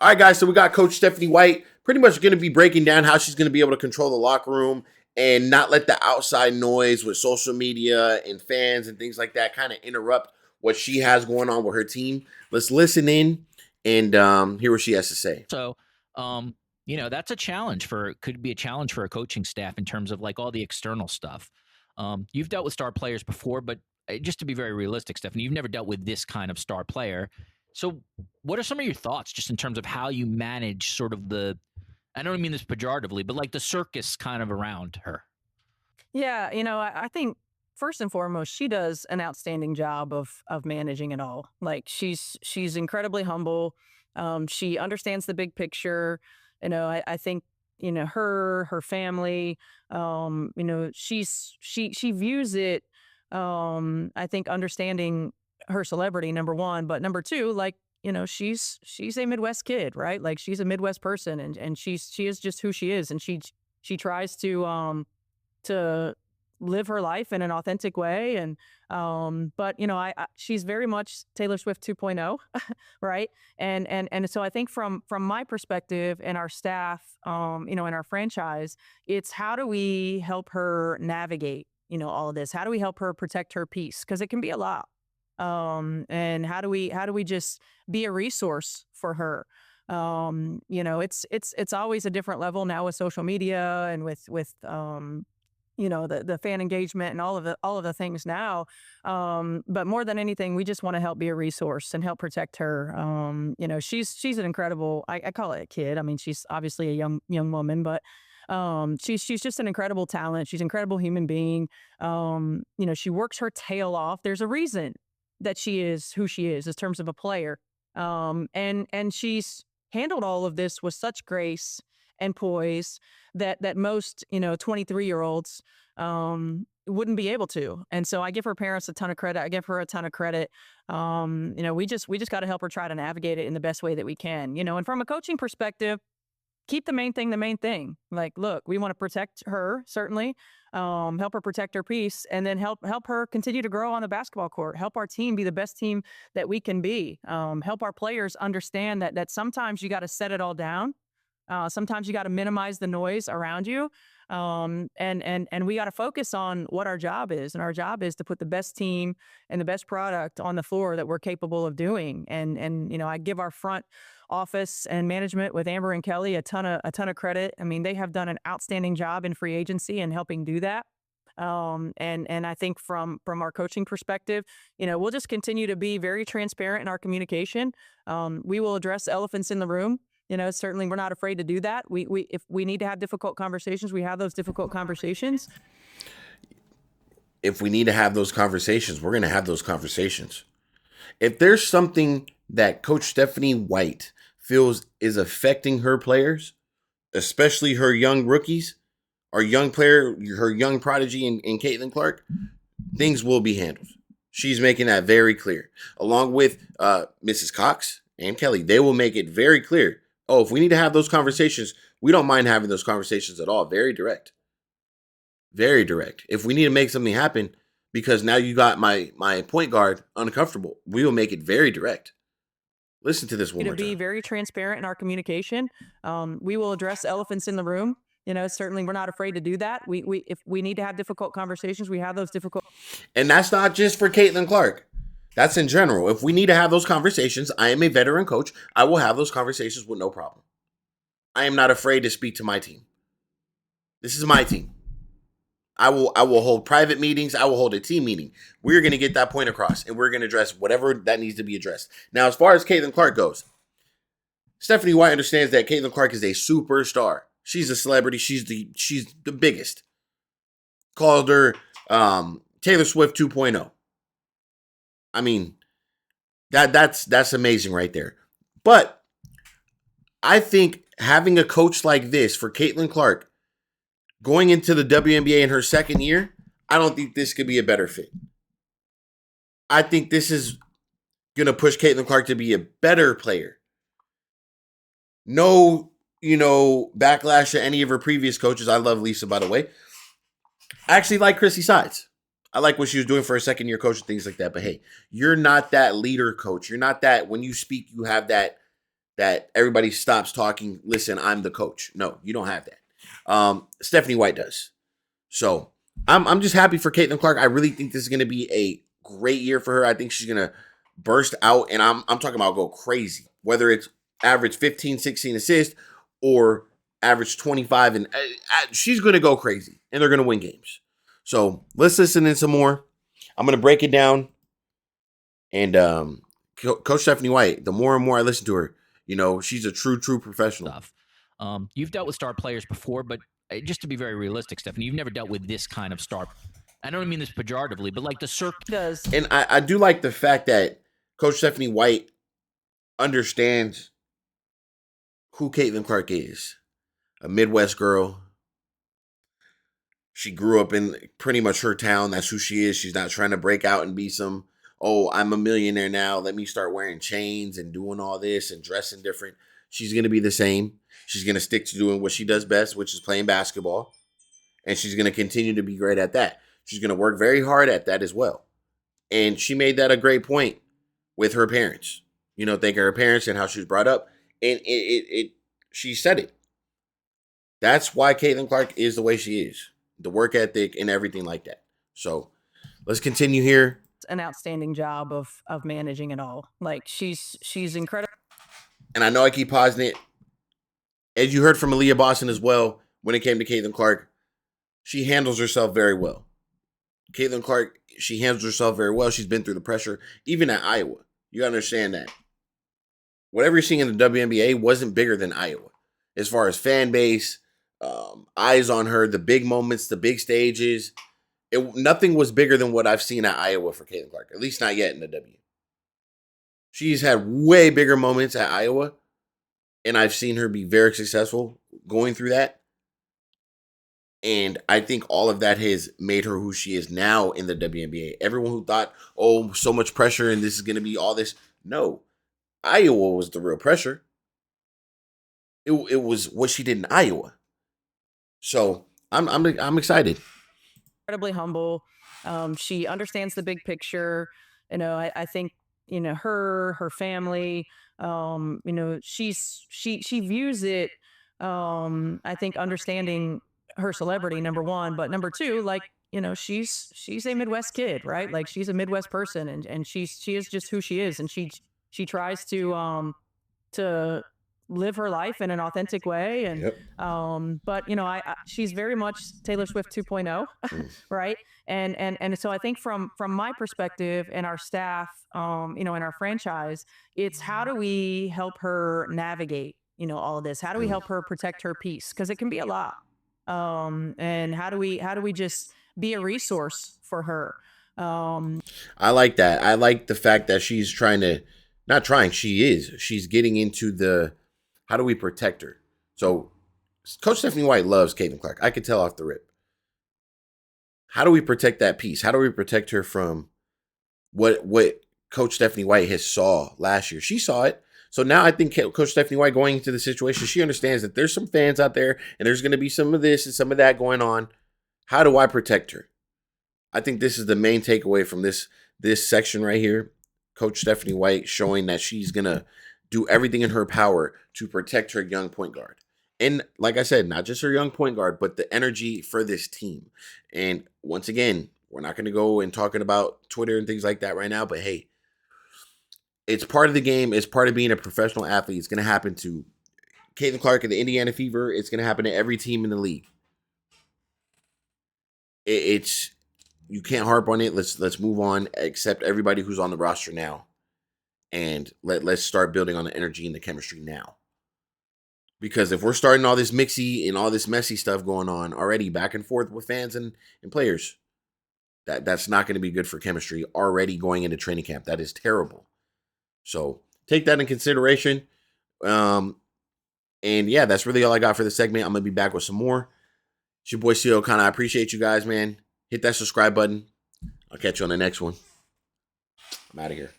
All right, guys. So we got Coach Stephanie White pretty much going to be breaking down how she's going to be able to control the locker room and not let the outside noise with social media and fans and things like that kind of interrupt what she has going on with her team. Let's listen in and hear what she has to say. So, that's a challenge could be a challenge for a coaching staff in terms of like all the external stuff. You've dealt with star players before, but just to be very realistic, Stephanie, you've never dealt with this kind of star player. So what are some of your thoughts just in terms of how you manage sort of I don't mean this pejoratively, but like the circus kind of around her? Yeah, I think first and foremost, she does an outstanding job of managing it all. Like she's incredibly humble. She understands the big picture. I think her family. She views it. I think understanding her celebrity, number one, but number two, like she's a Midwest kid, right? Like she's a Midwest person, and she is just who she is, and she tries to live her life in an authentic way. And but she's very much Taylor Swift 2.0, right? And so I think from my perspective and our staff, in our franchise, it's how do we help her navigate all of this? How do we help her protect her peace, because it can be a lot. And how do we just be a resource for her? It's always a different level now with social media and with the fan engagement and all of the things now. But more than anything, we just want to help be a resource and help protect her. She's an incredible, I call it a kid. I mean, she's obviously a young woman, but she's just an incredible talent. She's an incredible human being. She works her tail off. There's a reason that she is who she is in terms of a player. And she's handled all of this with such grace and poise that most 23-year-olds wouldn't be able to. And so I give her parents a ton of credit. I give her a ton of credit. We just got to help her try to navigate it in the best way that we can. And from a coaching perspective, keep the main thing. Like, look, we want to protect her, certainly, help her protect her peace, and then help her continue to grow on the basketball court, help our team be the best team that we can be, help our players understand that sometimes you got to set it all down. Sometimes you got to minimize the noise around you. And we got to focus on what our job is. And our job is to put the best team and the best product on the floor that we're capable of doing. And I give our front office and management with Amber and Kelly a ton of credit. I mean, they have done an outstanding job in free agency and helping do that. And I think from our coaching perspective, we'll just continue to be very transparent in our communication. We will address elephants in the room. Certainly we're not afraid to do that. If we need to have difficult conversations, we have those difficult conversations. If we need to have those conversations, we're going to have those conversations. If there's something that Coach Stephanie White feels is affecting her players, especially her young rookies, her young prodigy in Caitlin Clark, things will be handled. She's making that very clear. Along with Mrs. Cox and Kelly, they will make it very clear. Oh, if we need to have those conversations, we don't mind having those conversations at all. Very direct. Very direct. If we need to make something happen because now you got my point guard uncomfortable, we will make it very direct. Listen to this one more time. To be very transparent in our communication. We will address elephants in the room. Certainly we're not afraid to do that. If we need to have difficult conversations, we have those difficult. And that's not just for Caitlin Clark. That's in general. If we need to have those conversations, I am a veteran coach. I will have those conversations with no problem. I am not afraid to speak to my team. This is my team. I will hold private meetings. I will hold a team meeting. We're going to get that point across, and we're going to address whatever that needs to be addressed. Now, as far as Caitlin Clark goes, Stephanie White understands that Caitlin Clark is a superstar. She's a celebrity. She's the biggest. Called her Taylor Swift 2.0. I mean, that's amazing right there. But I think having a coach like this for Caitlin Clark going into the WNBA in her second year, I don't think this could be a better fit. I think this is going to push Caitlin Clark to be a better player. No, backlash to any of her previous coaches. I love Lisa, by the way. I actually like Chrissy Sides. I like what she was doing for a second-year coach and things like that. But hey, you're not that leader coach. You're not that, when you speak, you have that that everybody stops talking. Listen, I'm the coach. No, you don't have that. Stephanie White does. So I'm just happy for Caitlin Clark. I really think this is going to be a great year for her. I think she's going to burst out, and I'm talking about go crazy. Whether it's average 15, 16 assists or average 25, and she's going to go crazy, and they're going to win games. So let's listen in some more. I'm going to break it down. And Coach Stephanie White, the more and more I listen to her, she's a true professional. Stuff. You've dealt with star players before, but just to be very realistic, Stephanie, you've never dealt with this kind of star. I don't mean this pejoratively, but like the circle does. And I do like the fact that Coach Stephanie White understands who Caitlin Clark is. A Midwest girl. She grew up in pretty much her town. That's who she is. She's not trying to break out and be some, oh, I'm a millionaire now. Let me start wearing chains and doing all this and dressing different. She's going to be the same. She's going to stick to doing what she does best, which is playing basketball. And she's going to continue to be great at that. She's going to work very hard at that as well. And she made that a great point with her parents. Thinking her parents and how she was brought up. And she said it. That's why Caitlin Clark is the way she is. The work ethic and everything like that. So let's continue here. An outstanding job of managing it all. Like she's incredible. And I know I keep pausing it. As you heard from Aaliyah Boston as well, when it came to Caitlin Clark, she handles herself very well. Caitlin Clark, she handles herself very well. She's been through the pressure, even at Iowa. You understand that. Whatever you're seeing in the WNBA wasn't bigger than Iowa. As far as fan base, eyes on her, the big moments, the big stages. Nothing was bigger than what I've seen at Iowa for Caitlin Clark, at least not yet in the W. She's had way bigger moments at Iowa, and I've seen her be very successful going through that. And I think all of that has made her who she is now in the WNBA. Everyone who thought, oh, so much pressure and this is going to be all this. No, Iowa was the real pressure. It was what she did in Iowa. So I'm excited. Incredibly humble. She understands the big picture. I think her family. She views it. I think understanding her celebrity, number one, but number two, like she's a Midwest kid, right? Like she's a Midwest person, and she is just who she is, and she tries to live her life in an authentic way. And Yep. but she's very much Taylor Swift 2.0, right? And so I think from my perspective and our staff, in our franchise, it's how do we help her navigate all of this? How do we help her protect her peace, because it can be a lot. And how do we just be a resource for her? I like that. I like the fact that she's she's getting into the, how do we protect her? So Coach Stephanie White loves Caitlin Clark. I could tell off the rip. How do we protect that piece? How do we protect her from what Coach Stephanie White has saw last year? She saw it. So now I think Coach Stephanie White going into the situation, she understands that there's some fans out there and there's going to be some of this and some of that going on. How do I protect her? I think this is the main takeaway from this section right here. Coach Stephanie White showing that she's going to do everything in her power to protect her young point guard. And like I said, not just her young point guard, but the energy for this team. And once again, we're not going to go and talking about Twitter and things like that right now, but hey, it's part of the game. It's part of being a professional athlete. It's going to happen to Caitlin Clark and the Indiana Fever. It's going to happen to every team in the league. It's you can't harp on it. Let's move on. Accept everybody who's on the roster now, and let's start building on the energy and the chemistry now. Because if we're starting all this mixy and all this messy stuff going on already back and forth with fans and players, that's not going to be good for chemistry already going into training camp. That is terrible. So take that in consideration. And yeah, that's really all I got for this segment. I'm going to be back with some more. It's your boy CEO O'Connor. I appreciate you guys, man. Hit that subscribe button. I'll catch you on the next one. I'm out of here.